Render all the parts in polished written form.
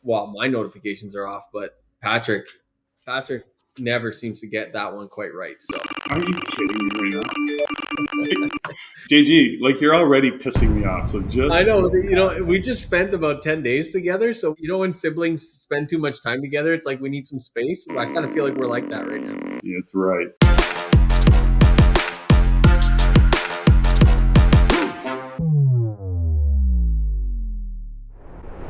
well, my notifications are off, but Patrick never seems to get that one quite right. So Are you kidding me right now? JG, like you're already pissing me off. So I just know, we just spent about 10 days together. So, when siblings spend too much time together, it's like we need some space. I kind of feel like we're like that right now. it's right.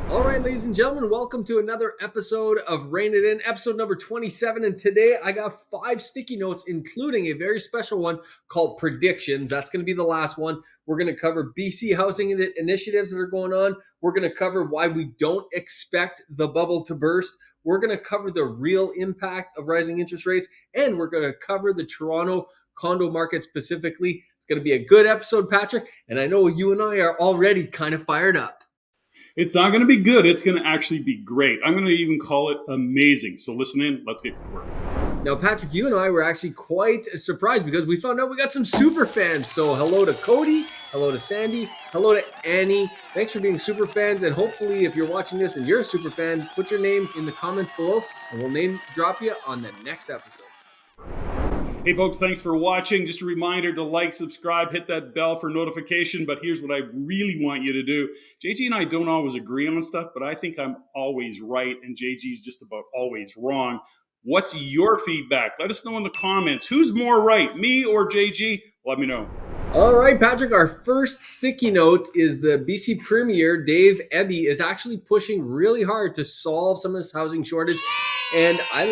All right, ladies and gentlemen, welcome to another episode of Rein It In, episode number 27. And today I got 5 sticky notes, including a very special one called predictions. That's going to be the last one. We're going to cover BC housing initiatives that are going on. We're going to cover why we don't expect the bubble to burst. We're going to cover the real impact of rising interest rates. And we're going to cover the Toronto condo market specifically. It's going to be a good episode, Patrick. And I know you and I are already kind of fired up. It's not going to be good. It's going to actually be great. I'm going to even call it amazing. So listen in. Let's get to work. Now, Patrick, you and I were actually quite surprised because we found out we got some super fans. So hello to Cody, hello to Sandy, hello to Annie. Thanks for being super fans. And hopefully, if you're watching this and you're a super fan, put your name in the comments below and we'll name drop you on the next episode. Hey folks, thanks for watching. Just a reminder to like, subscribe, hit that bell for notification. But here's what I really want you to do. JG and I don't always agree on stuff, but I think I'm always right and JG's just about always wrong. What's your feedback? Let us know in the comments. Who's more right, me or JG? Let me know. All right, Patrick, our first sticky note is the BC Premier, Dave Eby, is actually pushing really hard to solve some of this housing shortage. And I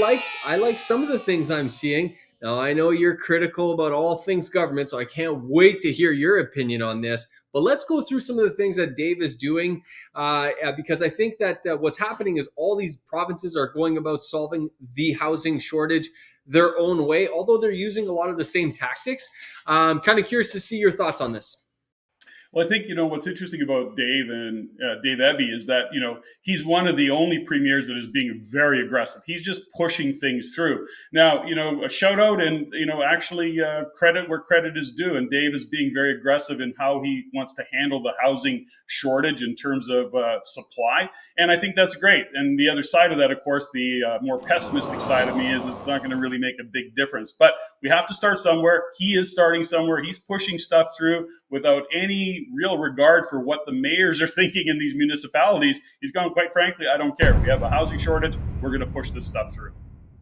like some of the things I'm seeing. Now, I know you're critical about all things government, so I can't wait to hear your opinion on this. But let's go through some of the things that Dave is doing because I think that what's happening is all these provinces are going about solving the housing shortage their own way, although they're using a lot of the same tactics. I'm kind of curious to see your thoughts on this. Well, I think, what's interesting about Dave and Dave Eby is that, he's one of the only premiers that is being very aggressive. He's just pushing things through. Now, a shout out and, actually credit where credit is due. And Dave is being very aggressive in how he wants to handle the housing shortage in terms of supply. And I think that's great. And the other side of that, of course, the more pessimistic side of me is it's not going to really make a big difference. But we have to start somewhere. He is starting somewhere. He's pushing stuff through without any real regard for what the mayors are thinking in these municipalities. He's going, quite frankly, I don't care. We have a housing shortage. We're going to push this stuff through.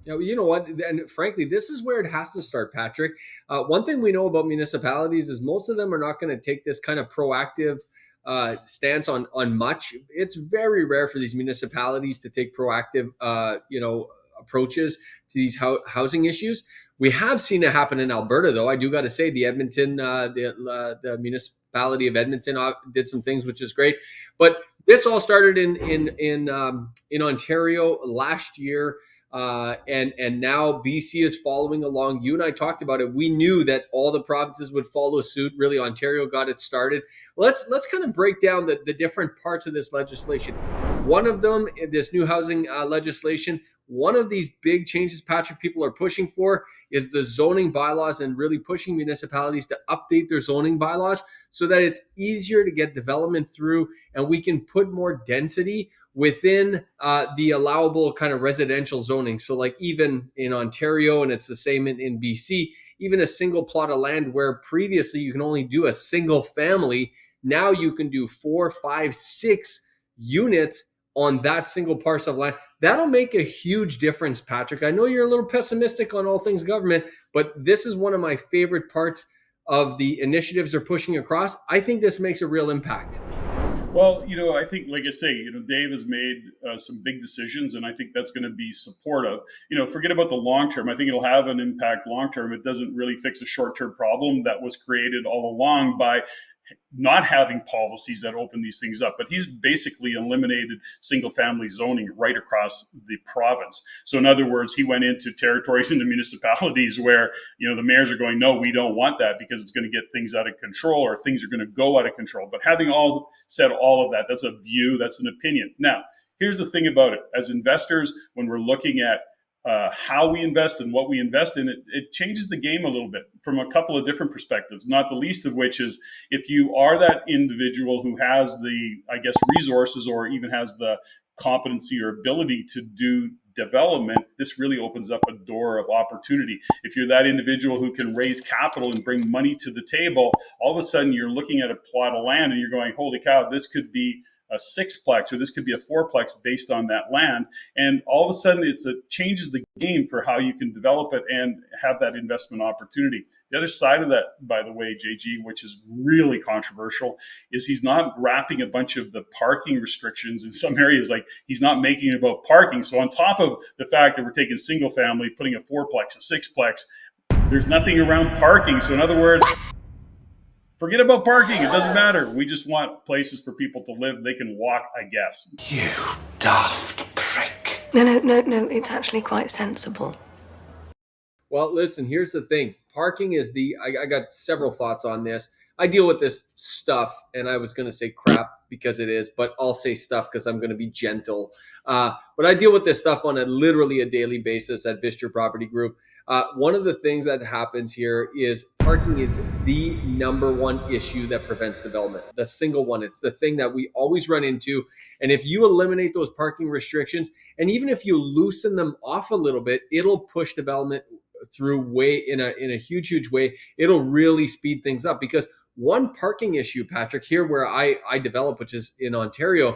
Now, you know what? And frankly, this is where it has to start, Patrick. One thing we know about municipalities is most of them are not going to take this kind of proactive stance on much. It's very rare for these municipalities to take proactive, approaches to these housing issues. We have seen it happen in Alberta, though. I do got to say, the Edmonton, the municipality of Edmonton did some things, which is great. But this all started in Ontario last year, and now BC is following along. You and I talked about it. We knew that all the provinces would follow suit. Really, Ontario got it started. Let's kind of break down the different parts of this legislation. One of them, this new housing legislation. One of these big changes, Patrick, people are pushing for is the zoning bylaws and really pushing municipalities to update their zoning bylaws so that it's easier to get development through and we can put more density within the allowable kind of residential zoning. So like even in Ontario, and it's the same in BC, even a single plot of land where previously you can only do a single family, now you can do 4, 5, 6 units on that single parcel of land. That'll make a huge difference, Patrick. I know you're a little pessimistic on all things government, but this is one of my favorite parts of the initiatives they're pushing across. I think this makes a real impact. Well, I think, like I say, Dave has made some big decisions, and I think that's going to be supportive. Forget about the long term. I think it'll have an impact long term. It doesn't really fix a short term problem that was created all along by not having policies that open these things up. But he's basically eliminated single family zoning right across the province. So in other words, he went into territories into municipalities where, the mayors are going, no, we don't want that because it's going to get things out of control or things are going to go out of control. But having said all of that, that's a view, that's an opinion. Now, here's the thing about it. As investors, when we're looking at how we invest and what we invest in, it changes the game a little bit from a couple of different perspectives, not the least of which is if you are that individual who has the, resources or even has the competency or ability to do development, this really opens up a door of opportunity. If you're that individual who can raise capital and bring money to the table, all of a sudden you're looking at a plot of land and you're going, holy cow, this could be a sixplex or this could be a fourplex based on that land. And all of a sudden changes the game for how you can develop it and have that investment opportunity. The other side of that, by the way, JG, which is really controversial, is he's not wrapping a bunch of the parking restrictions in some areas. Like, he's not making it about parking. So on top of the fact that we're taking single family, putting a fourplex, a sixplex, there's nothing around parking. So in other words, forget about parking. It doesn't matter. We just want places for people to live. They can walk, I guess. You daft prick. No. It's actually quite sensible. Well, listen, here's the thing. Parking is I got several thoughts on this. I deal with this stuff, and I was going to say crap because it is, but I'll say stuff because I'm going to be gentle. But I deal with this stuff on literally a daily basis at Vistor Property Group. One of the things that happens here is parking is the number one issue that prevents development. The single one. It's the thing that we always run into. And if you eliminate those parking restrictions, and even if you loosen them off a little bit, it'll push development through in a huge way. It'll really speed things up, because one parking issue, Patrick, here where I develop, which is in Ontario,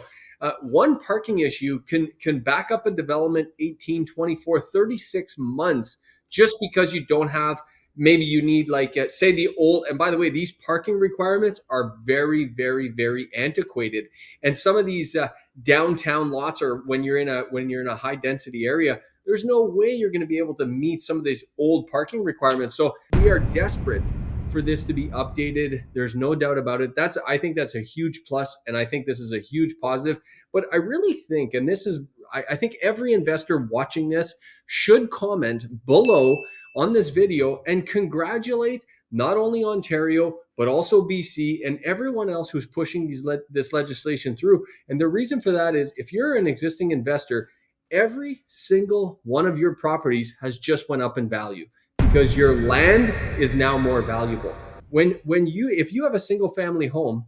one parking issue can back up a development 18, 24, 36 months just because you don't have, maybe you need say the old, and by the way, these parking requirements are very, very, very antiquated. And some of these downtown lots, or when you're in a high density area, there's no way you're going to be able to meet some of these old parking requirements. So we are desperate for this to be updated. There's no doubt about it. I think that's a huge plus, and I think this is a huge positive. But I really think, and this is, I think every investor watching this should comment below on this video and congratulate not only Ontario, but also BC and everyone else who's pushing this legislation through. And the reason for that is, if you're an existing investor, every single one of your properties has just went up in value because your land is now more valuable. If you have a single family home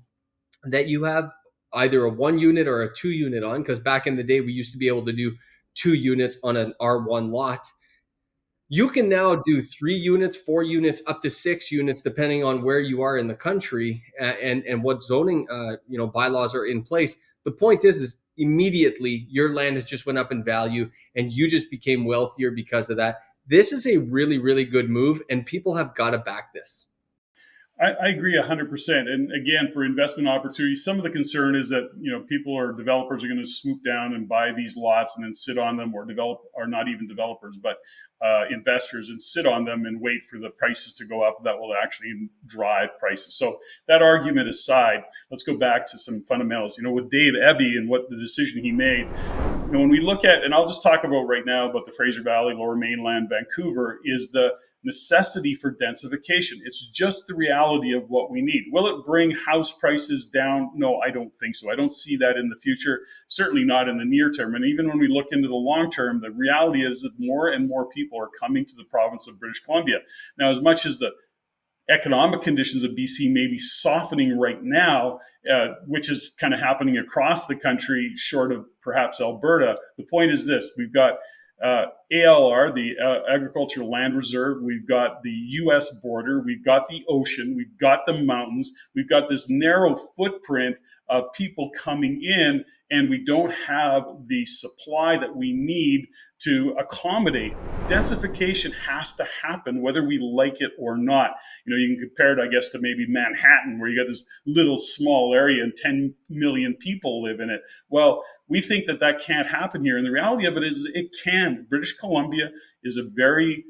that you have either a 1 unit or a 2 unit on, because back in the day we used to be able to do 2 units on an R1 lot, you can now do 3 units, 4 units, up to 6 units, depending on where you are in the country and what zoning bylaws are in place. The point is immediately your land has just went up in value and you just became wealthier because of that. This is a really, really good move, and people have got to back this. I agree 100%. And again, for investment opportunities, some of the concern is that, people or developers are going to swoop down and buy these lots and then sit on them, or not even developers, but investors, and sit on them and wait for the prices to go up. That will actually drive prices. So that argument aside, let's go back to some fundamentals. With Dave Eby and what the decision he made, when we look at, and I'll just talk about right now about the Fraser Valley, Lower Mainland, Vancouver, is the necessity for densification. It's just the reality of what we need. Will it bring house prices down? No, I don't think so. I don't see that in the future, certainly not in the near term. And even when we look into the long term, the reality is that more and more people are coming to the province of British Columbia. Now, as much as the economic conditions of BC may be softening right now, which is kind of happening across the country, short of perhaps Alberta, the point is this: we've got ALR, the Agricultural Land Reserve, we've got the US border, we've got the ocean, we've got the mountains, we've got this narrow footprint of people coming in, and we don't have the supply that we need to accommodate. Densification has to happen whether we like it or not. You can compare it, I guess, to maybe Manhattan, where you got this little small area and 10 million people live in it. Well, we think that can't happen here. And the reality of it is it can. British Columbia is a very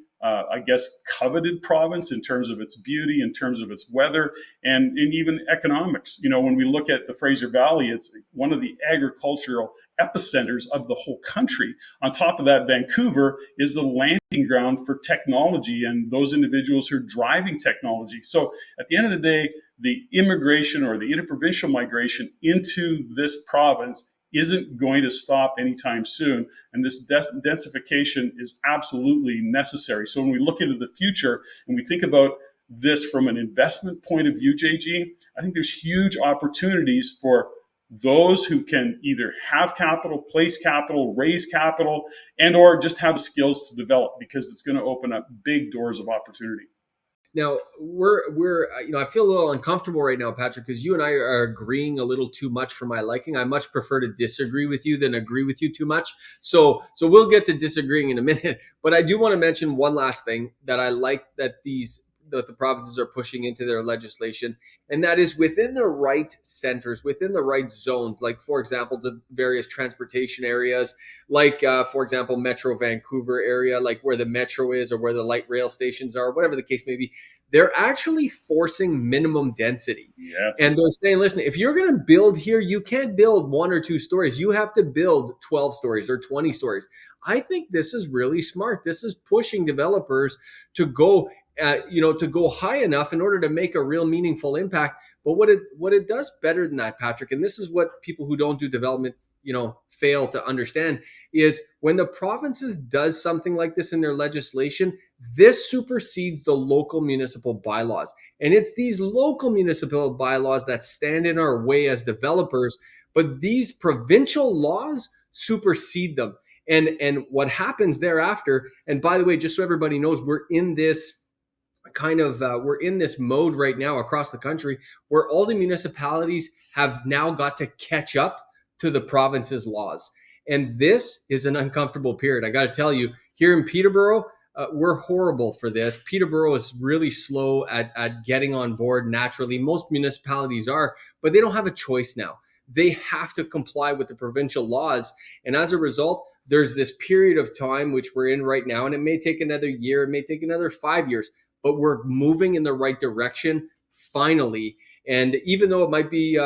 coveted province in terms of its beauty, in terms of its weather, and even economics. When we look at the Fraser Valley, it's one of the agricultural epicenters of the whole country. On top of that, Vancouver is the landing ground for technology and those individuals who are driving technology. So at the end of the day, the immigration or the interprovincial migration into this province isn't going to stop anytime soon. And this densification is absolutely necessary. So when we look into the future and we think about this from an investment point of view, JG, I think there's huge opportunities for those who can either have capital, place capital, raise capital, and or just have skills to develop, because it's going to open up big doors of opportunity. Now we're I feel a little uncomfortable right now, Patrick, because you and I are agreeing a little too much for my liking. I much prefer to disagree with you than agree with you too much. So we'll get to disagreeing in a minute. But I do want to mention one last thing that I like that the provinces are pushing into their legislation, and that is within the right centers, within the right zones, like, for example, the various transportation areas, like, for example, Metro Vancouver area, like where the metro is or where the light rail stations are, whatever the case may be. They're actually forcing minimum density. Yes. And they're saying, listen, if you're going to build here, you can't build 1 or 2 stories. You have to build 12 stories or 20 stories. I think this is really smart. This is pushing developers to go to go high enough in order to make a real meaningful impact. But what it does better than that, Patrick, and this is what people who don't do development, fail to understand, is when the provinces does something like this in their legislation, this supersedes the local municipal bylaws. And it's these local municipal bylaws that stand in our way as developers, but these provincial laws supersede them. And what happens thereafter, and by the way, just so everybody knows, we're in this mode right now across the country where all the municipalities have now got to catch up to the province's laws. And this is an uncomfortable period. I got to tell you, here in Peterborough, we're horrible for this. Peterborough is really slow at getting on board naturally. Most municipalities are, but they don't have a choice now. They have to comply with the provincial laws. And as a result, there's this period of time, which we're in right now, and it may take another year, it may take another 5 years, but we're moving in the right direction finally. And even though it might be,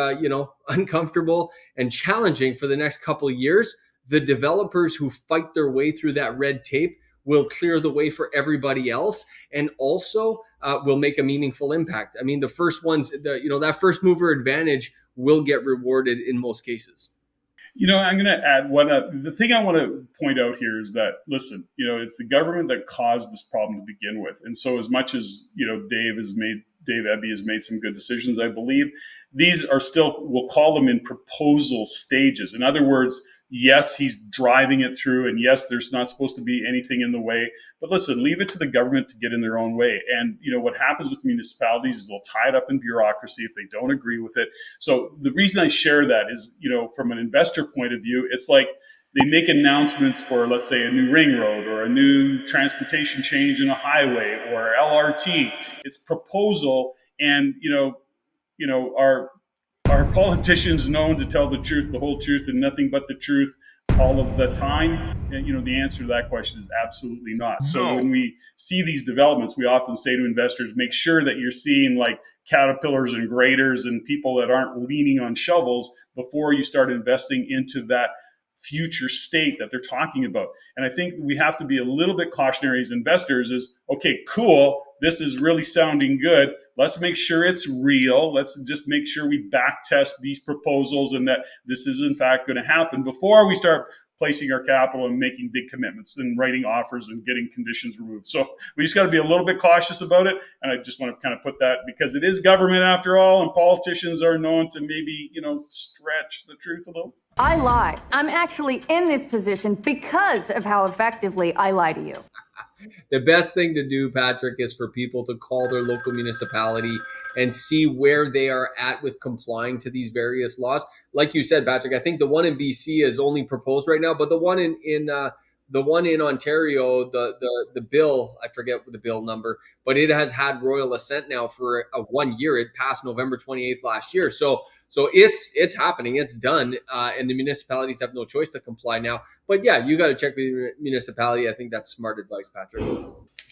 uncomfortable and challenging for the next couple of years, the developers who fight their way through that red tape will clear the way for everybody else, and also will make a meaningful impact. I mean, the first ones, that first mover advantage will get rewarded in most cases. I'm going to add the thing I want to point out here is that, listen, it's the government that caused this problem to begin with. And so as much as, Dave Eby has made some good decisions, I believe, these are still, we'll call them in proposal stages. In other words, yes, he's driving it through, and yes, there's not supposed to be anything in the way. But listen, leave it to the government to get in their own way. And what happens with municipalities is they'll tie it up in bureaucracy if they don't agree with it. So the reason I share that is, from an investor point of view, it's like they make announcements for, let's say, a new ring road or a new transportation change in a highway or LRT. It's proposal, and are politicians known to tell the truth, the whole truth, and nothing but the truth all of the time? And, the answer to that question is absolutely not. So when we see these developments, we often say to investors, make sure that you're seeing like caterpillars and graders and people that aren't leaning on shovels before you start investing into that future state that they're talking about. And I think we have to be a little bit cautionary as investors is, okay, cool, this is really sounding good. Let's make sure it's real. Let's just make sure we back test these proposals and that this is in fact going to happen before we start placing our capital and making big commitments and writing offers and getting conditions removed. So we just got to be a little bit cautious about it. And I just want to kind of put that, because it is government after all, and politicians are known to maybe, stretch the truth a little. I lie. I'm actually in this position because of how effectively I lie to you. The best thing to do, Patrick, is for people to call their local municipality and see where they are at with complying to these various laws. Like you said, Patrick, I think the one in BC is only proposed right now, but the one in Ontario, the bill, I forget the bill number, but it has had royal assent now for 1 year. It passed November 28th last year. So it's happening. It's done. And the municipalities have no choice to comply now. But yeah, you got to check with your municipality. I think that's smart advice, Patrick.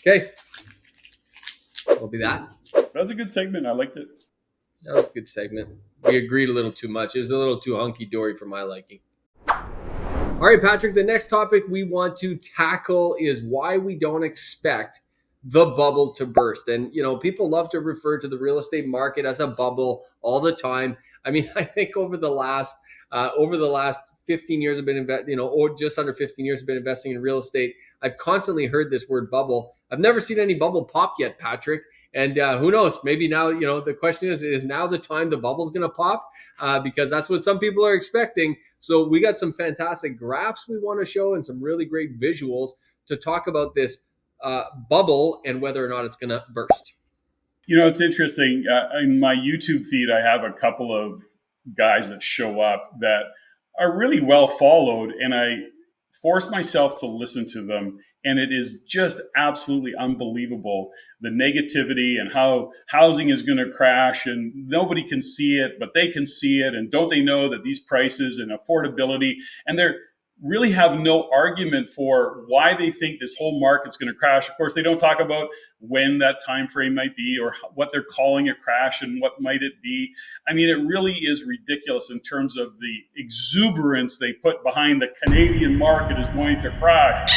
Okay. Will be that. That was a good segment. I liked it. That was a good segment. We agreed a little too much. It was a little too hunky-dory for my liking. All right, Patrick, the next topic we want to tackle is why we don't expect the bubble to burst. And, people love to refer to the real estate market as a bubble all the time. I mean, I think over the last 15 years I've been or just under 15 years I've been investing in real estate, I've constantly heard this word bubble. I've never seen any bubble pop yet, Patrick. And who knows? Maybe now, the question is now the time the bubble's going to pop? Because that's what some people are expecting. So we got some fantastic graphs we want to show and some really great visuals to talk about this bubble and whether or not it's going to burst. It's interesting. In my YouTube feed, I have a couple of guys that show up that are really well followed, and I force myself to listen to them. And it is just absolutely unbelievable, the negativity and how housing is going to crash and nobody can see it, but they can see it. And don't they know that these prices and affordability, and they're really have no argument for why they think this whole market's going to crash. Of course, they don't talk about when that time frame might be or what they're calling a crash and what might it be. I mean, it really is ridiculous in terms of the exuberance they put behind the Canadian market is going to crash.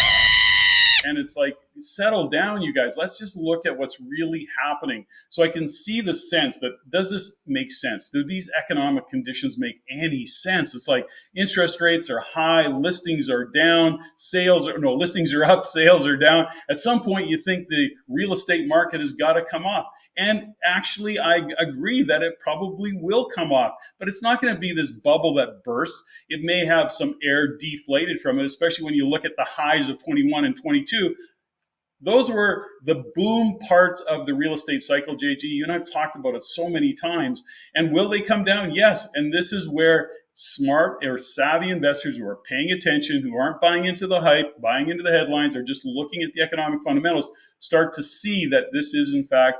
And it's like, settle down, you guys. Let's just look at what's really happening. So I can see the sense that, does this make sense? Do these economic conditions make any sense? It's like interest rates are high, listings are down, listings are up, sales are down. At some point, you think the real estate market has got to come off. And actually, I agree that it probably will come off, but it's not going to be this bubble that bursts. It may have some air deflated from it, especially when you look at the highs of 21 and 22. Those were the boom parts of the real estate cycle, JG. You and I've talked about it so many times. And will they come down? Yes. And this is where smart or savvy investors who are paying attention, who aren't buying into the hype, buying into the headlines, or just looking at the economic fundamentals, start to see that this is, in fact,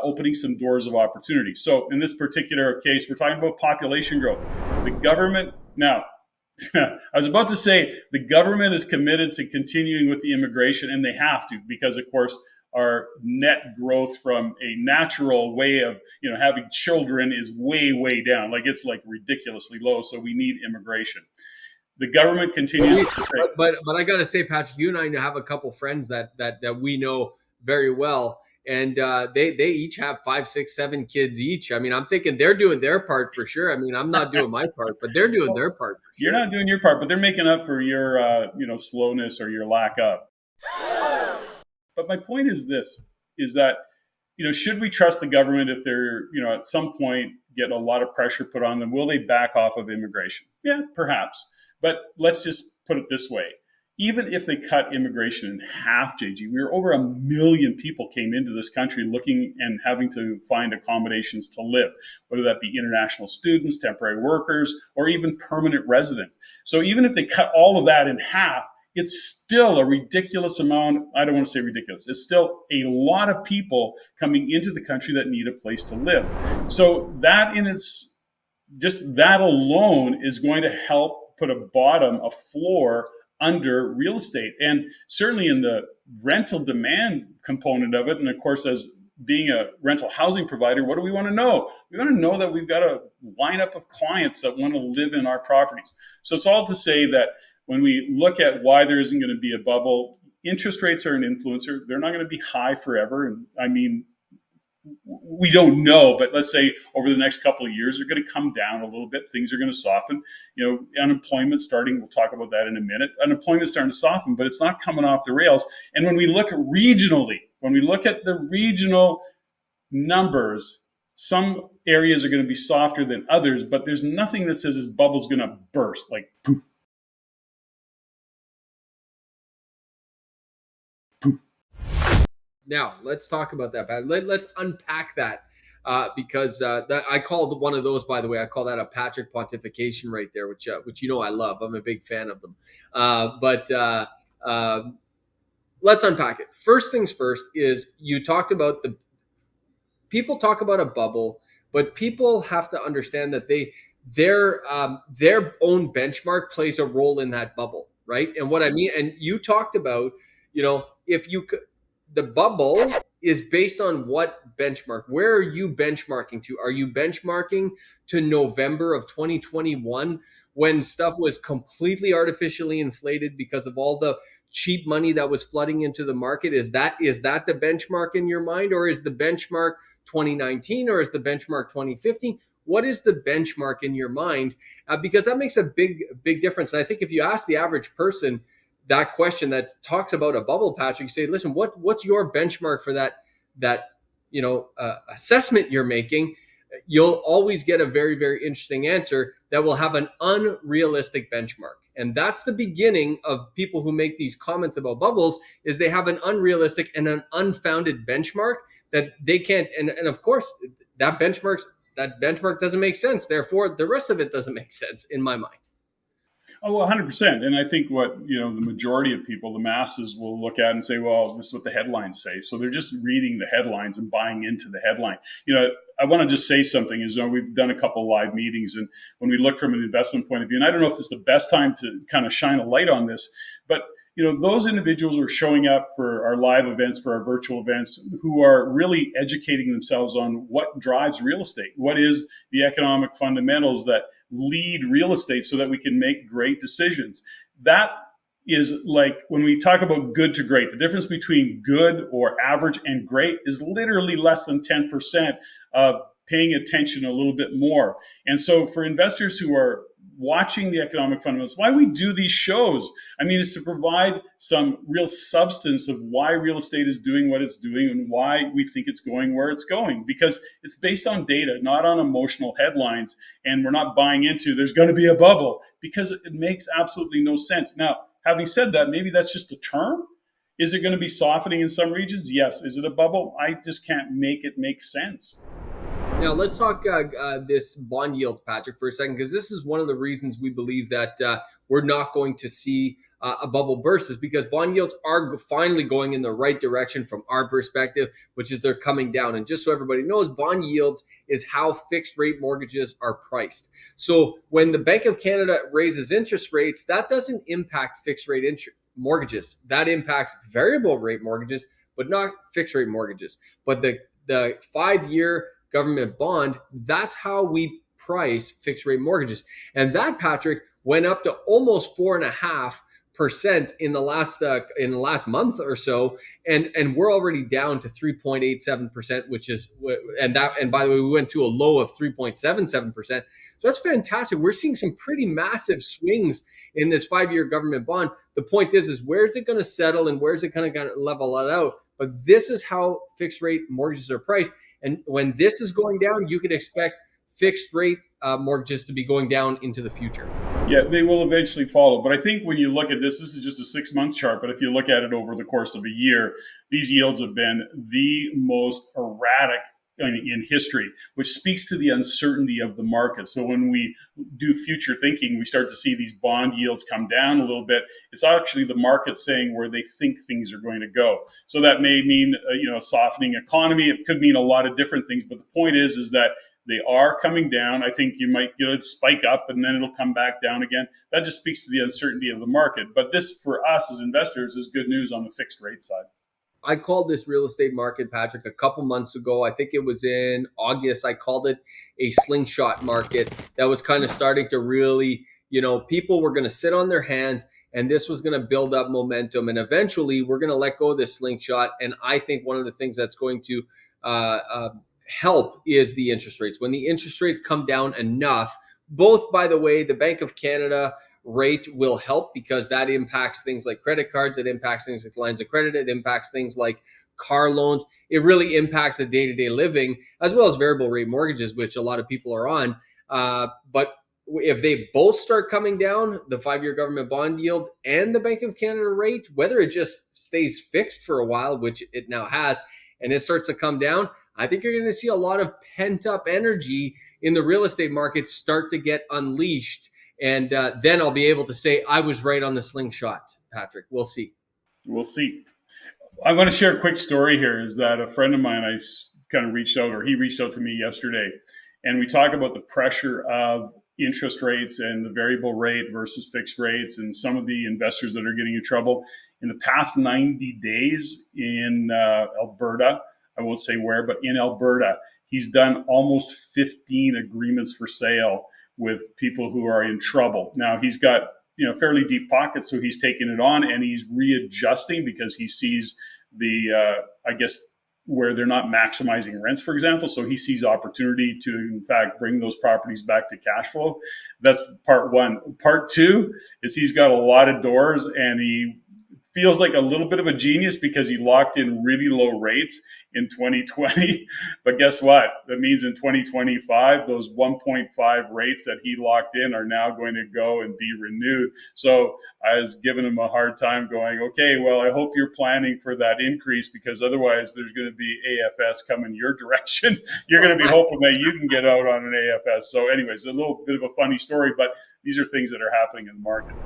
opening some doors of opportunity. So in this particular case, we're talking about population growth. The government, now, I was about to say the government is committed to continuing with the immigration, and they have to, because of course our net growth from a natural way of having children is way down. Like it's like ridiculously low. So we need immigration. The government continues to but I gotta say, Patrick, you and I have a couple friends that we know very well. And they each have 5, 6, 7 kids each. I mean, I'm thinking they're doing their part for sure. I mean, I'm not doing my part, but they're doing their part for sure. You're not doing your part, but they're making up for your slowness or your lack of. But my point is this: is that should we trust the government if they're at some point get a lot of pressure put on them? Will they back off of immigration? Yeah, perhaps. But let's just put it this way. Even if they cut immigration in half, JG, we were over 1 million people came into this country looking and having to find accommodations to live, whether that be international students, temporary workers, or even permanent residents. So even if they cut all of that in half, it's still a ridiculous amount. I don't want to say ridiculous. It's still a lot of people coming into the country that need a place to live. So that that alone is going to help put a floor under real estate. And certainly in the rental demand component of it, and of course, as being a rental housing provider, what do we want to know? We want to know that we've got a lineup of clients that want to live in our properties. So it's all to say that when we look at why there isn't going to be a bubble, interest rates are an influencer. They're not going to be high forever. And I mean, we don't know, but let's say over the next couple of years, they're going to come down a little bit. Things are going to soften. Unemployment starting, we'll talk about that in a minute. Unemployment's starting to soften, but it's not coming off the rails. And when we look regionally, when we look at the regional numbers, some areas are going to be softer than others, but there's nothing that says this bubble's going to burst, like poof. Now, let's talk about that, Pat. Let's unpack that because that I called one of those, by the way, I call that a Patrick pontification right there, which I love. I'm a big fan of them. But let's unpack it. First things first is you talked about people talk about a bubble, but people have to understand that their own benchmark plays a role in that bubble, right? And what I mean, and you talked about, if you could. The bubble is based on what benchmark? Where are you benchmarking to? Are you benchmarking to November of 2021 when stuff was completely artificially inflated because of all the cheap money that was flooding into the market? Is that the benchmark in your mind, or is the benchmark 2019, or is the benchmark 2015? What is the benchmark in your mind? Because that makes a big difference. And I think if you ask the average person that question that talks about a bubble, Patrick, you say, listen, what's your benchmark for that assessment you're making, you'll always get a very, very interesting answer that will have an unrealistic benchmark. And that's the beginning of people who make these comments about bubbles, is they have an unrealistic and an unfounded benchmark that they can't. And of course, that benchmark doesn't make sense. Therefore, the rest of it doesn't make sense in my mind. Oh, 100%. And I think what, the majority of people, the masses, will look at and say, well, this is what the headlines say. So they're just reading the headlines and buying into the headline. I want to just say something is, we've done a couple of live meetings, and when we look from an investment point of view, and I don't know if it's the best time to kind of shine a light on this, but those individuals who are showing up for our live events, for our virtual events, who are really educating themselves on what drives real estate, what is the economic fundamentals that lead real estate so that we can make great decisions. That is like when we talk about good to great, the difference between good or average and great is literally less than 10% of paying attention a little bit more. And so for investors who are watching the economic fundamentals, why we do these shows, is to provide some real substance of why real estate is doing what it's doing and why we think it's going where it's going, because it's based on data, not on emotional headlines. And we're not buying into there's going to be a bubble, because it makes absolutely no sense. Now, having said that, maybe that's just a term. Is it going to be softening in some regions? Yes. Is it a bubble? I just can't make it make sense. Now, let's talk this bond yield, Patrick, for a second, because this is one of the reasons we believe that we're not going to see a bubble burst, is because bond yields are finally going in the right direction from our perspective, which is they're coming down. And just so everybody knows, bond yields is how fixed rate mortgages are priced. So when the Bank of Canada raises interest rates, that doesn't impact fixed rate mortgages. That impacts variable rate mortgages, but not fixed rate mortgages. But the 5-year government bond, that's how we price fixed rate mortgages. And that, Patrick, went up to almost 4.5% in the last month or so, and we're already down to 3.87%, which is, and by the way, we went to a low of 3.77%. So that's fantastic. We're seeing some pretty massive swings in this 5-year government bond. The point is where's it going to settle and where's it going to level it out? But this is how fixed rate mortgages are priced. And when this is going down, you can expect fixed rate mortgages to be going down into the future. Yeah, they will eventually follow. But I think when you look at this is just a 6-month chart. But if you look at it over the course of a year, these yields have been the most erratic in history, which speaks to the uncertainty of the market. So when we do future thinking, we start to see these bond yields come down a little bit. It's actually the market saying where they think things are going to go. So that may mean a softening economy. It could mean a lot of different things. But the point is that they are coming down. I think you might get it spike up and then it'll come back down again. That just speaks to the uncertainty of the market. But this, for us as investors, is good news on the fixed rate side. I called this real estate market, Patrick, a couple months ago. I think it was in August. I called it a slingshot market that was kind of starting to really, people were going to sit on their hands and this was going to build up momentum. And eventually we're going to let go of this slingshot. And I think one of the things that's going to help is the interest rates. When the interest rates come down enough, both, by the way, the Bank of Canada rate will help because that impacts things like credit cards, it impacts things like lines of credit, it impacts things like car loans. It really impacts the day-to-day living as well as variable rate mortgages, which a lot of people are on. But if they both start coming down, the 5-year government bond yield and the Bank of Canada rate, whether it just stays fixed for a while, which it now has, and it starts to come down, I think you're going to see a lot of pent-up energy in the real estate market start to get unleashed. And then I'll be able to say I was right on the slingshot, Patrick. We'll see. We'll see. I want to share a quick story here is that a friend of mine, I kind of reached out, or he reached out to me yesterday, and we talk about the pressure of interest rates and the variable rate versus fixed rates and some of the investors that are getting in trouble. In the past 90 days in Alberta, I won't say where, but in Alberta, he's done almost 15 agreements for sale with people who are in trouble. Now he's got fairly deep pockets, so he's taking it on and he's readjusting because he sees the where they're not maximizing rents, for example. So he sees opportunity to, in fact, bring those properties back to cash flow. That's part one. Part two is he's got a lot of doors and he feels like a little bit of a genius because he locked in really low rates in 2020. But guess what? That means in 2025, those 1.5 rates that he locked in are now going to go and be renewed. So I was giving him a hard time going, okay, well, I hope you're planning for that increase, because otherwise there's going to be AFS coming your direction. You're going to be hoping that you can get out on an AFS. So anyways, a little bit of a funny story, but these are things that are happening in the market.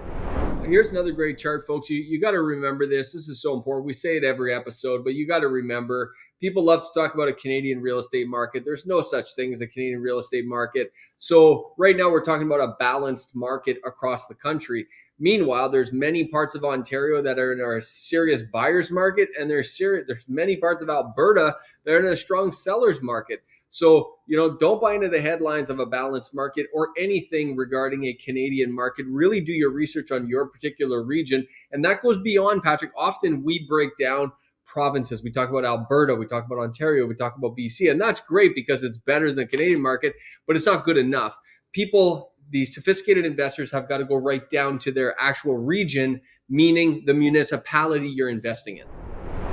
Here's another great chart, folks. You got to remember this. This is so important. We say it every episode, but you got to remember, people love to talk about a Canadian real estate market. There's no such thing as a Canadian real estate market. So right now we're talking about a balanced market across the country. Meanwhile, there's many parts of Ontario that are in a serious buyer's market, and there's many parts of Alberta that are in a strong seller's market. So, don't buy into the headlines of a balanced market or anything regarding a Canadian market. Really do your research on your particular region. And that goes beyond, Patrick. Often we break down provinces. We talk about Alberta, we talk about Ontario, we talk about BC, and that's great because it's better than the Canadian market, but it's not good enough. The sophisticated investors have got to go right down to their actual region, meaning the municipality you're investing in.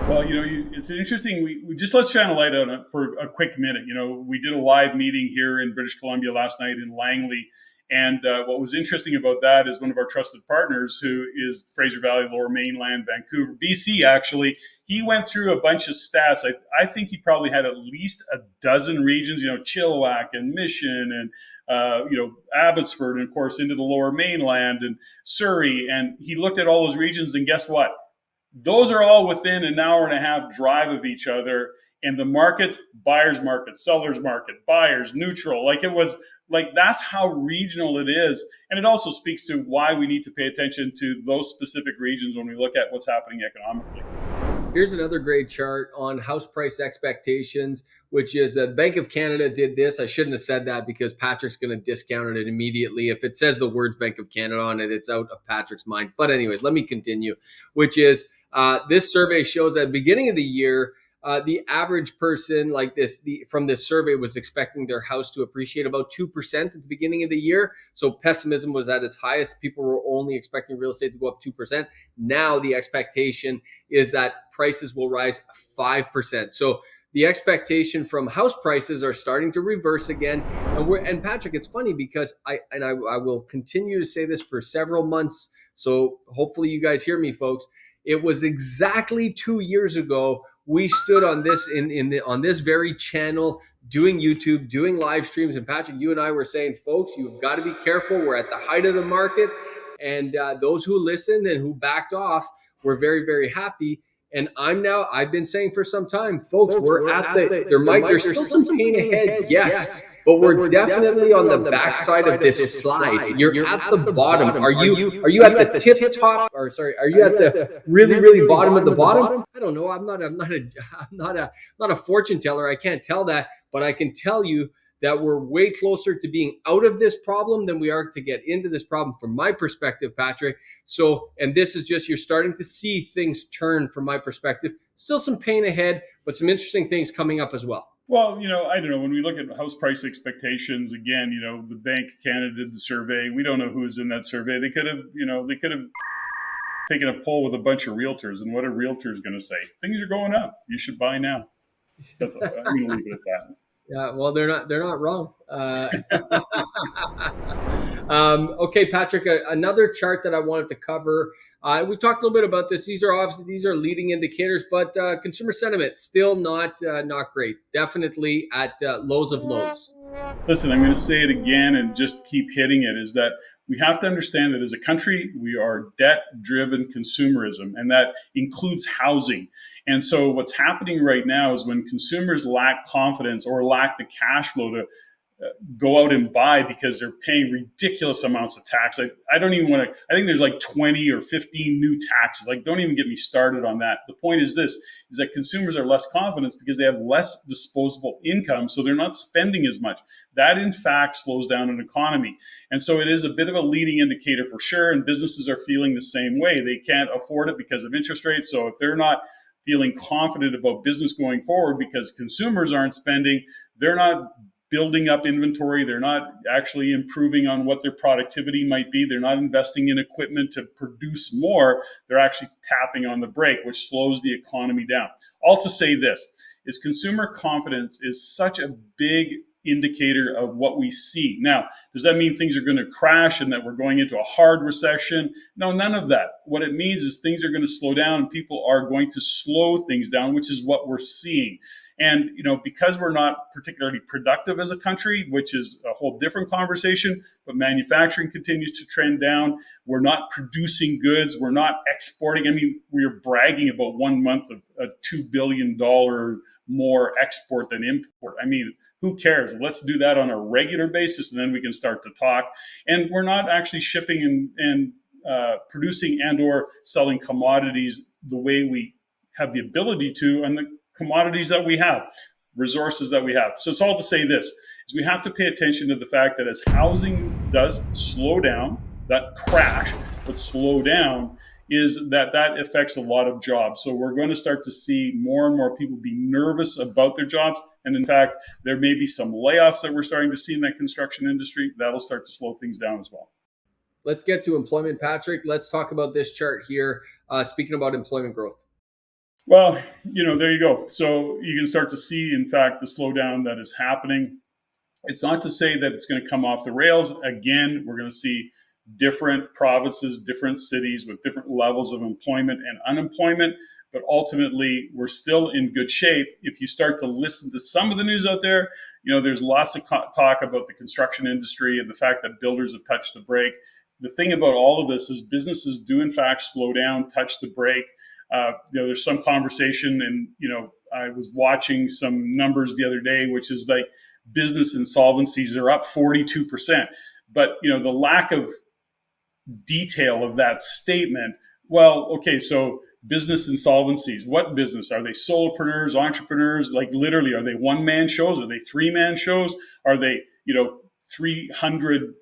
Well, it's interesting. We just, let's shine a light on it for a quick minute. We did a live meeting here in British Columbia last night in Langley. And what was interesting about that is one of our trusted partners, who is Fraser Valley, Lower Mainland, Vancouver, BC, actually, he went through a bunch of stats. I think he probably had at least a dozen regions, Chilliwack and Mission and, Abbotsford, and of course into the Lower Mainland and Surrey. And he looked at all those regions, and guess what? Those are all within an hour and a half drive of each other. And the markets, buyer's market, seller's market, buyers, neutral, that's how regional it is. And it also speaks to why we need to pay attention to those specific regions when we look at what's happening economically. Here's another great chart on house price expectations, which is Bank of Canada did this. I shouldn't have said that because Patrick's going to discount it immediately. If it says the words Bank of Canada on it, it's out of Patrick's mind. But anyways, let me continue, which is this survey shows at the beginning of the year, the average person from this survey was expecting their house to appreciate about 2% at the beginning of the year. So pessimism was at its highest. People were only expecting real estate to go up 2%. Now the expectation is that prices will rise 5%. So the expectation from house prices are starting to reverse again. And Patrick, it's funny because I will continue to say this for several months. So hopefully you guys hear me, folks. It was exactly 2 years ago we stood on this on this very channel, doing YouTube, doing live streams, and Patrick, you and I were saying, folks, you've got to be careful. We're at the height of the market, and those who listened and who backed off were very, very happy. And I've been saying for some time, folks, there's still some pain ahead, yes, but we're definitely on the backside of this slide. You're at the bottom. Are you at the tip top? Or sorry, are you at the really, really bottom of the bottom? I don't know. I'm not a fortune teller. I can't tell that, but I can tell you that we're way closer to being out of this problem than we are to get into this problem from my perspective, Patrick. So, and this is just, you're starting to see things turn from my perspective. Still some pain ahead, but some interesting things coming up as well. Well, I don't know. When we look at house price expectations, again, the Bank of Canada did the survey. We don't know who's in that survey. They could have taken a poll with a bunch of realtors, and what are realtors going to say? Things are going up. You should buy now. I'm going to leave it at that. Yeah, well, they're not wrong. Okay, Patrick, another chart that I wanted to cover. We talked a little bit about this. These are leading indicators, but consumer sentiment still not great. Definitely at lows of lows. Listen, I'm going to say it again and just keep hitting it, is that we have to understand that as a country, we are debt-driven consumerism, and that includes housing. And so what's happening right now is when consumers lack confidence or lack the cash flow to go out and buy because they're paying ridiculous amounts of tax. I don't even want to, I think there's like 20 or 15 new taxes. Don't even get me started on that. The point is this, is that consumers are less confident because they have less disposable income, so they're not spending as much. That, in fact, slows down an economy. And so it is a bit of a leading indicator for sure, and businesses are feeling the same way. They can't afford it because of interest rates, so if they're not feeling confident about business going forward because consumers aren't spending, they're not building up inventory. They're not actually improving on what their productivity might be. They're not investing in equipment to produce more. They're actually tapping on the brake, which slows the economy down. All to say this is consumer confidence is such a big indicator of what we see. Now, does that mean things are going to crash and that we're going into a hard recession? No, none of that. What it means is things are going to slow down and people are going to slow things down, which is what we're seeing. And, because we're not particularly productive as a country, which is a whole different conversation, but manufacturing continues to trend down. We're not producing goods. We're not exporting. I mean, we're bragging about 1 month of a $2 billion more export than import. I mean, who cares? Let's do that on a regular basis, and then we can start to talk. And we're not actually shipping and producing and or selling commodities the way we have the ability to, and the commodities that we have, resources that we have. So it's all to say this, is we have to pay attention to the fact that as housing does slow down, that crash, but slow down, is that affects a lot of jobs. So we're going to start to see more and more people be nervous about their jobs. And in fact, there may be some layoffs that we're starting to see in that construction industry. That'll start to slow things down as well. Let's get to employment, Patrick. Let's talk about this chart here. Speaking about employment growth. Well, there you go. So you can start to see, in fact, the slowdown that is happening. It's not to say that it's going to come off the rails. Again, we're going to see different provinces, different cities with different levels of employment and unemployment. But ultimately, we're still in good shape. If you start to listen to some of the news out there, there's lots of talk about the construction industry and the fact that builders have touched the brake. The thing about all of this is businesses do, in fact, slow down, touch the brake. There's some conversation, and I was watching some numbers the other day, which is like business insolvencies are up 42%. But the lack of detail of that statement. Well, okay, so business insolvencies. What business? Are they solopreneurs, entrepreneurs? Like literally, are they one-man shows? Are they three-man shows? Are they 300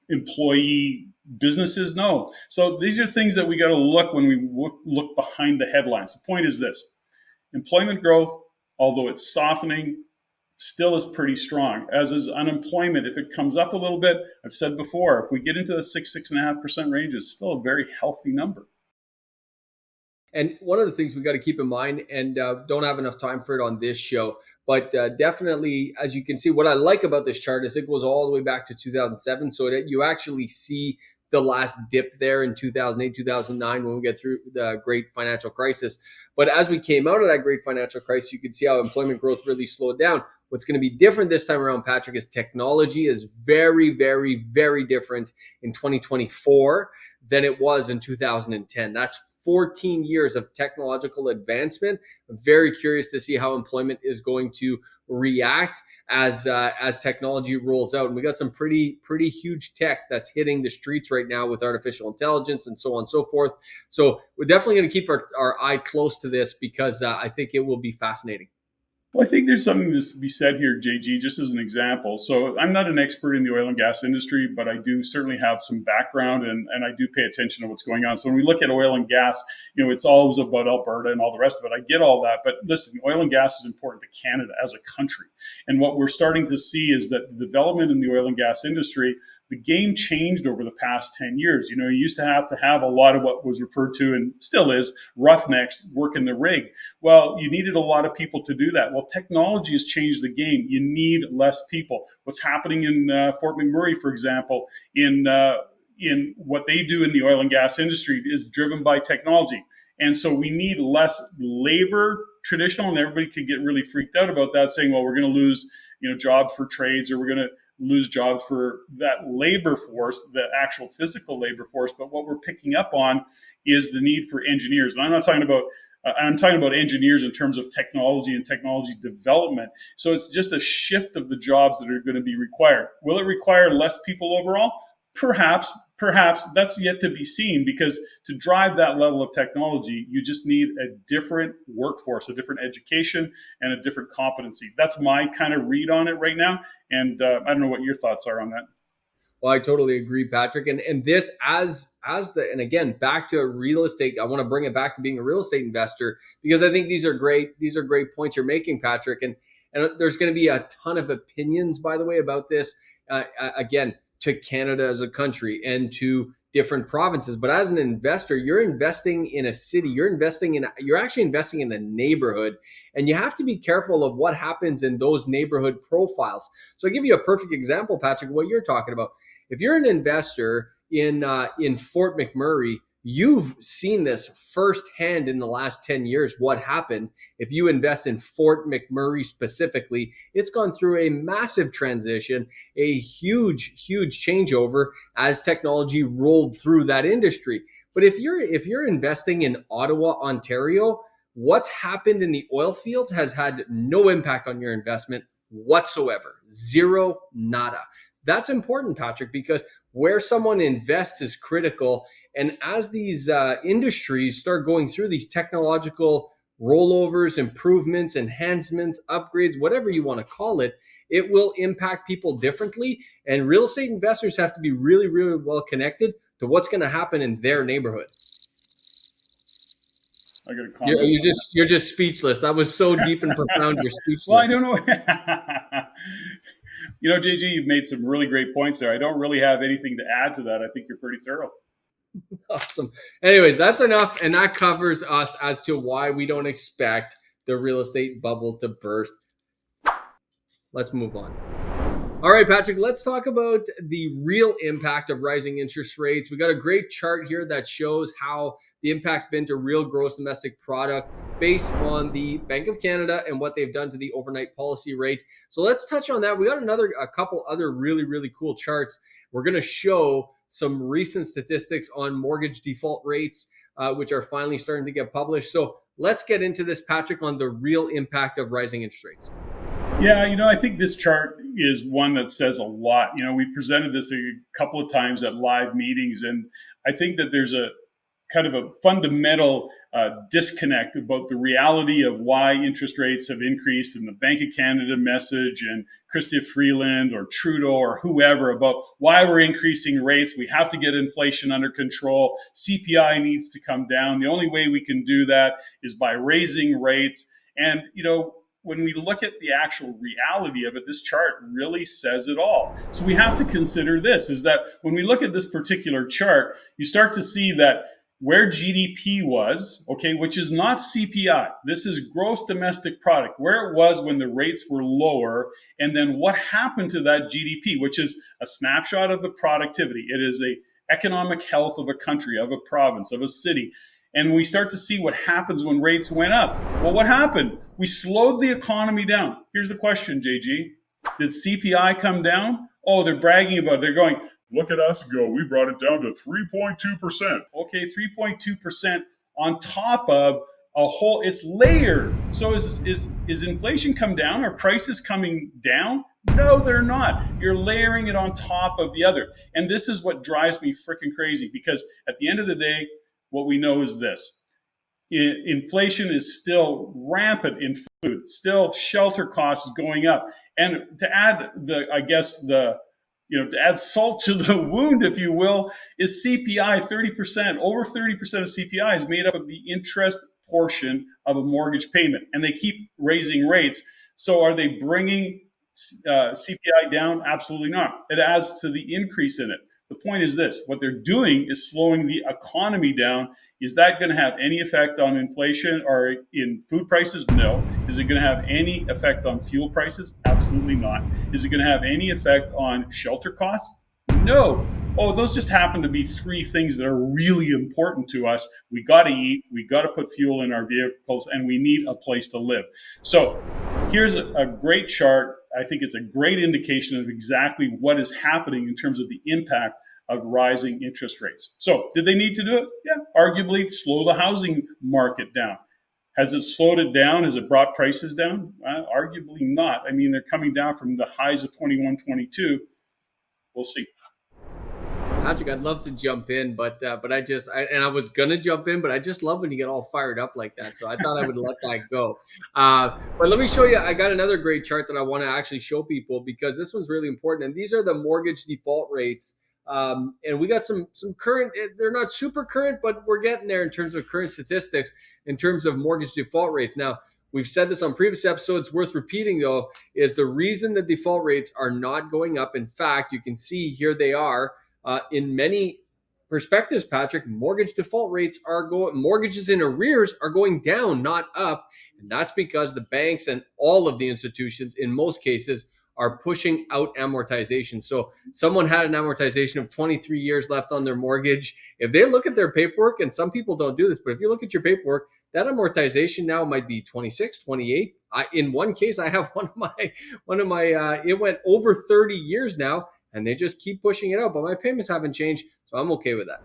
employee businesses? No. So these are things that we got to look when we look behind the headlines. The point is this: employment growth, although it's softening, still is pretty strong, as is unemployment. If it comes up a little bit, I've said before, if we get into the 6.5% range, it's still a very healthy number. And one of the things we got to keep in mind, and don't have enough time for it on this show, but definitely, as you can see, what I like about this chart is it goes all the way back to 2007. So you actually see the last dip there in 2008, 2009, when we get through the great financial crisis. But as we came out of that great financial crisis, you can see how employment growth really slowed down. What's going to be different this time around, Patrick, is technology is very, very, very different in 2024 than it was in 2010. That's 14 years of technological advancement. I'm very curious to see how employment is going to react as technology rolls out. And we got some pretty huge tech that's hitting the streets right now with artificial intelligence and so on and so forth. So we're definitely going to keep our eye close to this, because I think it will be fascinating. Well, I think there's something to be said here, JG, just as an example. So I'm not an expert in the oil and gas industry, but I do certainly have some background, and I do pay attention to what's going on. So when we look at oil and gas, it's always about Alberta and all the rest of it. I get all that. But listen, oil and gas is important to Canada as a country. And what we're starting to see is that the development in the oil and gas industry, the game changed over the past 10 years. You used to have a lot of what was referred to, and still is, roughnecks working the rig. Well, you needed a lot of people to do that. Well, technology has changed the game. You need less people. What's happening in Fort McMurray, for example, in what they do in the oil and gas industry is driven by technology. And so we need less labor, traditional, and everybody could get really freaked out about that, saying, well, we're going to lose jobs for trades, or we're going to lose jobs for that labor force, the actual physical labor force. But what we're picking up on is the need for engineers. And I'm talking about engineers in terms of technology and technology development. So it's just a shift of the jobs that are going to be required. Will it require less people overall? Perhaps that's yet to be seen, because to drive that level of technology, you just need a different workforce, a different education, and a different competency. That's my kind of read on it right now. And I don't know what your thoughts are on that. Well, I totally agree, Patrick. And this and again, back to real estate, I want to bring it back to being a real estate investor, because I think these are great points you're making, Patrick. And And there's going to be a ton of opinions, by the way, about this, again, to Canada as a country and to different provinces. But as an investor, you're investing in a city, you're actually investing in the neighborhood, and you have to be careful of what happens in those neighborhood profiles. So I'll give you a perfect example, Patrick, what you're talking about. If you're an investor in Fort McMurray, you've seen this firsthand in the last 10 years. What happened if you invest in Fort McMurray specifically? It's gone through a massive transition, a huge changeover as technology rolled through that industry. But if you're investing in Ottawa, Ontario, what's happened in the oil fields has had no impact on your investment whatsoever. Zero, nada. That's important, Patrick, because where someone invests is critical. And as these industries start going through these technological rollovers, improvements, enhancements, upgrades, whatever you want to call it, it will impact people differently. And real estate investors have to be really, really well connected to what's going to happen in their neighborhood. I got a comment. You're just speechless. That was so deep and profound. You're speechless. Well, I don't know. You know, JG, you've made some really great points there. I don't really have anything to add to that. I think you're pretty thorough. Awesome. Anyways, that's enough. And that covers us as to why we don't expect the real estate bubble to burst. Let's move on. All right, Patrick, let's talk about the real impact of rising interest rates. We got a great chart here that shows how the impact's been to real gross domestic product based on the Bank of Canada and what they've done to the overnight policy rate. So let's touch on that. We got a couple other really, really cool charts. We're going to show some recent statistics on mortgage default rates, which are finally starting to get published. So let's get into this, Patrick, on the real impact of rising interest rates. Yeah, you know, I think this chart is one that says a lot. You know, we presented this a couple of times at live meetings, and I think that there's a kind of a fundamental disconnect about the reality of why interest rates have increased in the Bank of Canada message and Chrystia Freeland or Trudeau or whoever about why we're increasing rates. We have to get inflation under control. CPI needs to come down. The only way we can do that is by raising rates. And, you know, when we look at the actual reality of it, this chart really says it all. So we have to consider this, is that when we look at this particular chart, you start to see that where GDP was, okay, which is not CPI. This is gross domestic product, where it was when the rates were lower, and then what happened to that GDP, which is a snapshot of the productivity. It is a economic health of a country, of a province, of a city. And we start to see what happens when rates went up. Well, what happened? We slowed the economy down. Here's the question, JG. Did CPI come down? Oh, they're bragging about it. They're going, look at us go. We brought it down to 3.2%. Okay, 3.2% on top of a whole, it's layered. So is inflation come down? Are prices coming down? No, they're not. You're layering it on top of the other. And this is what drives me freaking crazy, because at the end of the day, what we know is this. Inflation is still rampant in food, still shelter costs going up. And to add to add salt to the wound, if you will, is CPI 30%. Over 30% of CPI is made up of the interest portion of a mortgage payment. And they keep raising rates. So are they bringing CPI down? Absolutely not. It adds to the increase in it. The point is this, what they're doing is slowing the economy down. Is that going to have any effect on inflation or in food prices? No. Is it going to have any effect on fuel prices? Absolutely not. Is it going to have any effect on shelter costs? No. Oh, those just happen to be three things that are really important to us. We got to eat, we got to put fuel in our vehicles, and we need a place to live. So here's a great chart. I think it's a great indication of exactly what is happening in terms of the impact of rising interest rates. So did they need to do it? Yeah, arguably slow the housing market down. Has it slowed it down? Has it brought prices down? Arguably not. I mean, they're coming down from the highs of 21, 22. We'll see. Patrick, I'd love to jump in, but I was gonna jump in, but I just love when you get all fired up like that. So I thought I would let that go. But let me show you. I got another great chart that I want to actually show people, because this one's really important. And these are the mortgage default rates. And we got some current. They're not super current, but we're getting there in terms of current statistics in terms of mortgage default rates. Now, we've said this on previous episodes, worth repeating though, is the reason the default rates are not going up. In fact, you can see here they are in many perspectives, Patrick. Mortgage default rates mortgages in arrears are going down, not up. And that's because the banks and all of the institutions, in most cases, are pushing out amortization. So someone had an amortization of 23 years left on their mortgage. If they look at their paperwork, and some people don't do this, but if you look at your paperwork, that amortization now might be 26, 28. In one case, I have one of my, it went over 30 years now, and they just keep pushing it out, but my payments haven't changed. So I'm okay with that.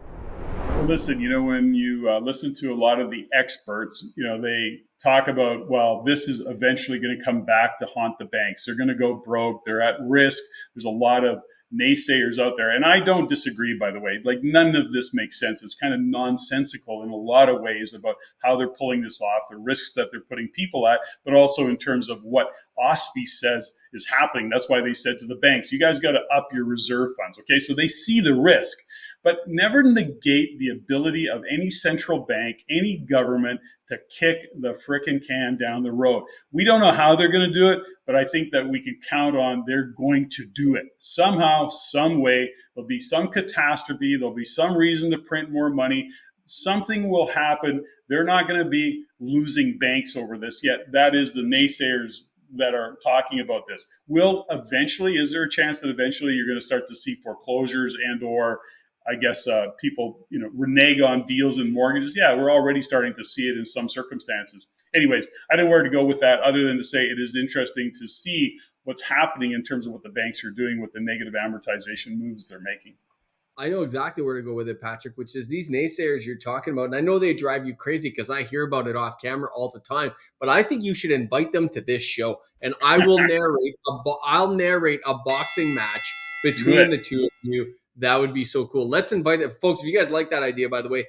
Well, listen, when you listen to a lot of the experts, they talk about, well, this is eventually going to come back to haunt the banks. They're going to go broke. They're at risk. There's a lot of naysayers out there. And I don't disagree, by the way. Like, none of this makes sense. It's kind of nonsensical in a lot of ways about how they're pulling this off, the risks that they're putting people at, but also in terms of what OSFI says is happening. That's why they said to the banks, you guys got to up your reserve funds. Okay, so they see the risk, but never negate the ability of any central bank, any government to kick the frickin' can down the road. We don't know how they're going to do it, but I think that we can count on they're going to do it. Somehow, some way, there'll be some catastrophe, there'll be some reason to print more money. Something will happen. They're not going to be losing banks over this yet. That is the naysayers that are talking about this. Is there a chance that eventually you're going to start to see foreclosures and or I guess people, renege on deals and mortgages? Yeah, we're already starting to see it in some circumstances. Anyways, I don't know where to go with that other than to say it is interesting to see what's happening in terms of what the banks are doing with the negative amortization moves they're making. I know exactly where to go with it, Patrick, which is these naysayers you're talking about. And I know they drive you crazy because I hear about it off camera all the time, but I think you should invite them to this show and I will I'll narrate a boxing match between the two of you. That would be so cool. Let's invite it. Folks, if you guys like that idea, by the way,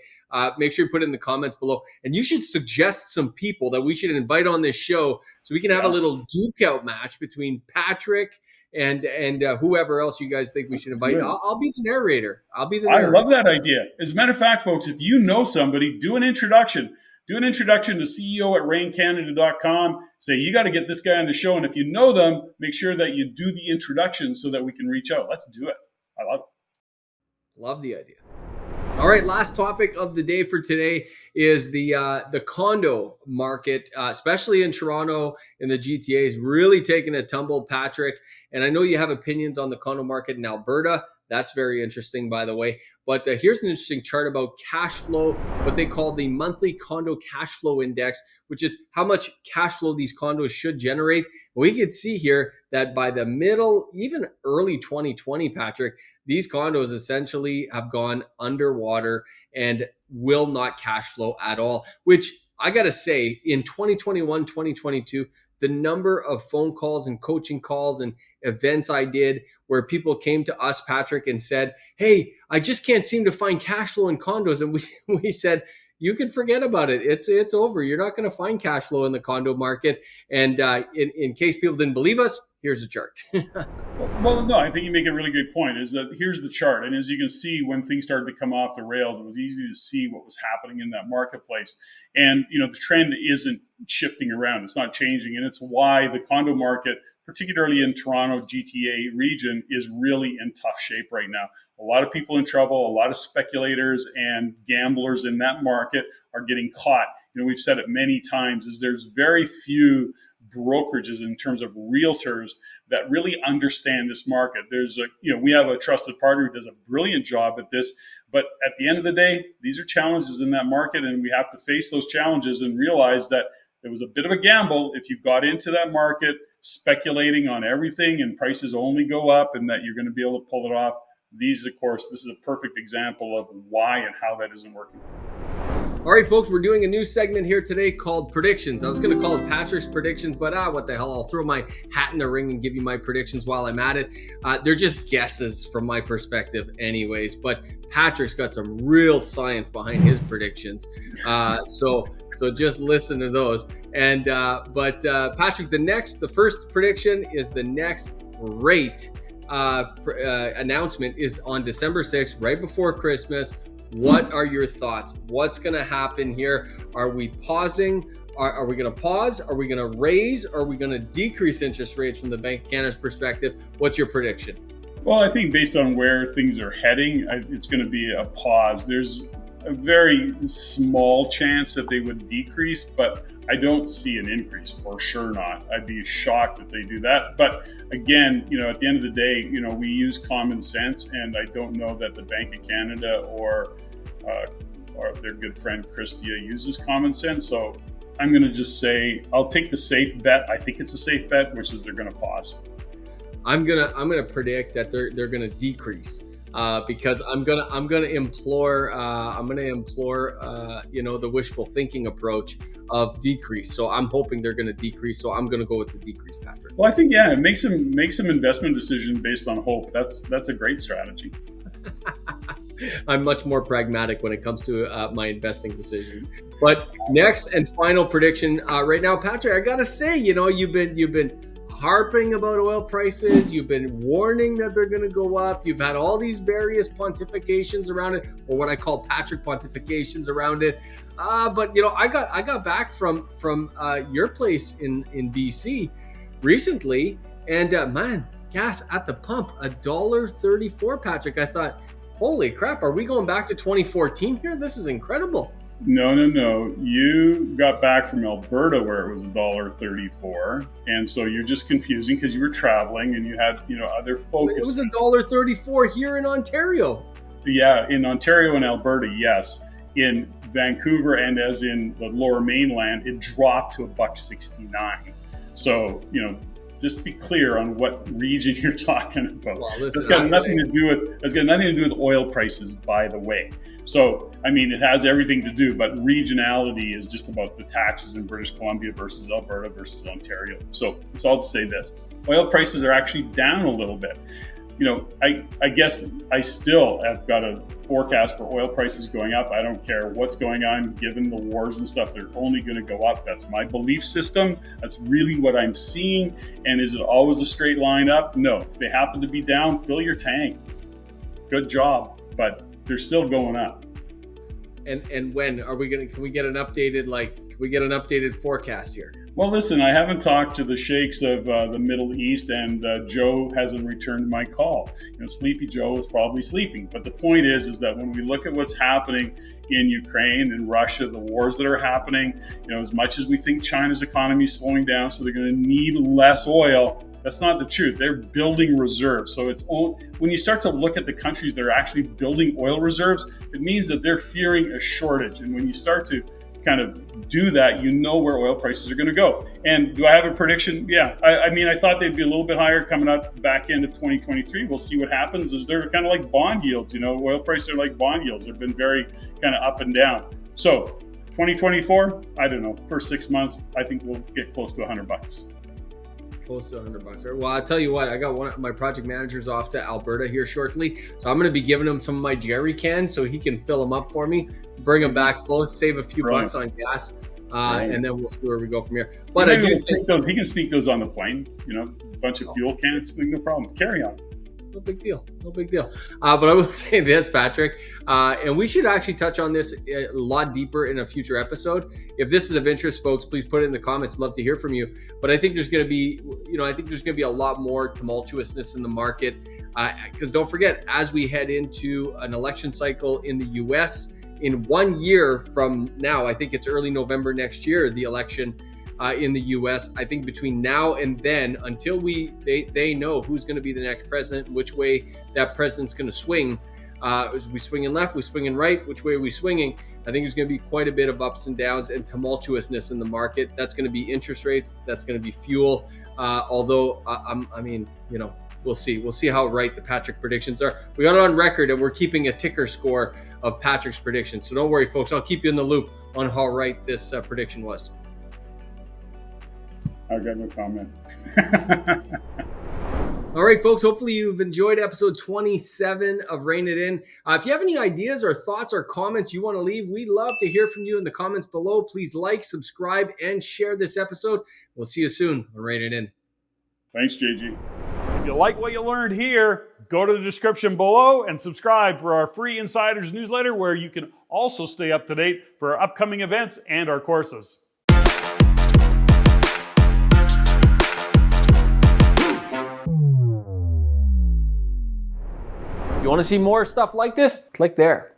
make sure you put it in the comments below. And you should suggest some people that we should invite on this show so we can have a little duke out match between Patrick and whoever else you guys think we should invite. I'll be the narrator. I love that idea. As a matter of fact, folks, if you know somebody, do an introduction. Do an introduction to CEO@REINCanada.com. Say, you got to get this guy on the show. And if you know them, make sure that you do the introduction so that we can reach out. Let's do it. I love it. Love the idea. All right, last topic of the day for today is the condo market, especially in Toronto, in the GTA, is really taking a tumble, Patrick. And I know you have opinions on the condo market in Alberta. That's very interesting, by the way. But here's an interesting chart about cash flow, what they call the monthly condo cash flow index, which is how much cash flow these condos should generate. We could see here that by the middle, even early 2020, Patrick, these condos essentially have gone underwater and will not cash flow at all, which I got to say, in 2021, 2022, the number of phone calls and coaching calls and events I did where people came to us, Patrick, and said, hey, I just can't seem to find cash flow in condos. And we said, you can forget about it. It's over. You're not going to find cash flow in the condo market. And in case people didn't believe us, here's the chart. Well, no, I think you make a really great point. Is that here's the chart. And as you can see, when things started to come off the rails, it was easy to see what was happening in that marketplace. And, the trend isn't shifting around. It's not changing. And it's why the condo market, particularly in Toronto GTA region, is really in tough shape right now. A lot of people in trouble, a lot of speculators and gamblers in that market are getting caught. We've said it many times, is there's very few brokerages in terms of realtors that really understand this market. We have a trusted partner who does a brilliant job at this, but at the end of the day, these are challenges in that market, and we have to face those challenges and realize that it was a bit of a gamble if you got into that market speculating on everything and prices only go up and that you're going to be able to pull it off. This is a perfect example of why and how that isn't working. All right, folks, we're doing a new segment here today called Predictions. I was going to call it Patrick's Predictions, but what the hell? I'll throw my hat in the ring and give you my predictions while I'm at it. They're just guesses from my perspective anyways, but Patrick's got some real science behind his predictions. So just listen to those. And Patrick, the first prediction is the next rate announcement is on December 6th, right before Christmas. What are your thoughts? What's going to happen here? Are we pausing? Are we going to pause? Are we going to raise? Are we going to decrease interest rates from the Bank of Canada's perspective? What's your prediction? Well, I think based on where things are heading, it's going to be a pause. There's a very small chance that they would decrease, but I don't see an increase, for sure not. I'd be shocked if they do that. But again, at the end of the day, we use common sense, and I don't know that the Bank of Canada or their good friend Christia uses common sense. So I'm going to just say I'll take the safe bet. I think it's a safe bet, which is they're going to pause. I'm gonna predict that they're gonna decrease because I'm gonna implore the wishful thinking approach of decrease. So I'm hoping they're gonna decrease. So I'm gonna go with the decrease, Patrick. Well, I think it makes some investment decision based on hope. That's a great strategy. I'm much more pragmatic when it comes to my investing decisions. But next and final prediction right now, Patrick, I gotta say, you've been harping about oil prices. You've been warning that they're going to go up. You've had all these various pontifications around it, or what I call Patrick pontifications around it. But I got back from your place in BC recently, and man, gas at the pump $1.34, Patrick. I thought, holy crap, are we going back to 2014 here? This is incredible. No. You got back from Alberta where it was $1.34, and so you're just confusing because you were traveling and you had other focus. It was $1.34 here in Ontario. Yeah, in Ontario and Alberta, yes. In Vancouver and as in the Lower Mainland, it dropped to $1.69. So just be clear on what region you're talking about. Well, listen, that's got nothing to do with oil prices, by the way. So, it has everything to do, but regionality is just about the taxes in British Columbia versus Alberta versus Ontario. So it's all to say this: oil prices are actually down a little bit. I guess I still have got a forecast for oil prices going up. I don't care what's going on, given the wars and stuff, they're only going to go up. That's my belief system. That's really what I'm seeing. And is it always a straight line up? No. If they happen to be down, fill your tank. Good job. But they're still going up. And when are we can we get an updated forecast here? Well, listen, I haven't talked to the sheikhs of the Middle East, and Joe hasn't returned my call. Sleepy Joe is probably sleeping. But the point is that when we look at what's happening in Ukraine and Russia, the wars that are happening, as much as we think China's economy is slowing down, so they're going to need less oil, that's not the truth. They're building reserves. So when you start to look at the countries that are actually building oil reserves, it means that they're fearing a shortage. And when you start to kind of do that, where oil prices are going to go. And do I have a prediction? Yeah. I thought they'd be a little bit higher coming up back end of 2023. We'll see what happens. They're kind of like bond yields. Oil prices are like bond yields. They've been very kind of up and down. So 2024, I don't know. First 6 months, I think we'll get close to $100. Close to $100. Well, I'll tell you what, I got one of my project managers off to Alberta here shortly. So I'm going to be giving him some of my jerry cans so he can fill them up for me, bring them back full, save a few bucks on gas, and then we'll see where we go from here. But I do think he can sneak those on the plane, a bunch of fuel cans, no problem. Carry on. No big deal. But I will say this, Patrick, and we should actually touch on this a lot deeper in a future episode. If this is of interest, folks, please put it in the comments. Love to hear from you. But I think there's going to be, a lot more tumultuousness in the market because don't forget, as we head into an election cycle in the U.S. in 1 year from now, I think it's early November next year, the election in the U.S. I think between now and then, until they know who's going to be the next president, which way that president's going to swing, is we swinging left, we swinging right, which way are we swinging? I think there's going to be quite a bit of ups and downs and tumultuousness in the market. That's going to be interest rates. That's going to be fuel. Although, we'll see. We'll see how right the Patrick predictions are. We got it on record, and we're keeping a ticker score of Patrick's predictions. So don't worry, folks. I'll keep you in the loop on how right this prediction was. I've got no comment. All right, folks, hopefully you've enjoyed episode 27 of Rein It In. If you have any ideas or thoughts or comments you want to leave, we'd love to hear from you in the comments below. Please like, subscribe, and share this episode. We'll see you soon on Rein It In. Thanks, JG. If you like what you learned here, go to the description below and subscribe for our free Insiders newsletter, where you can also stay up to date for our upcoming events and our courses. you want to see more stuff like this, click there.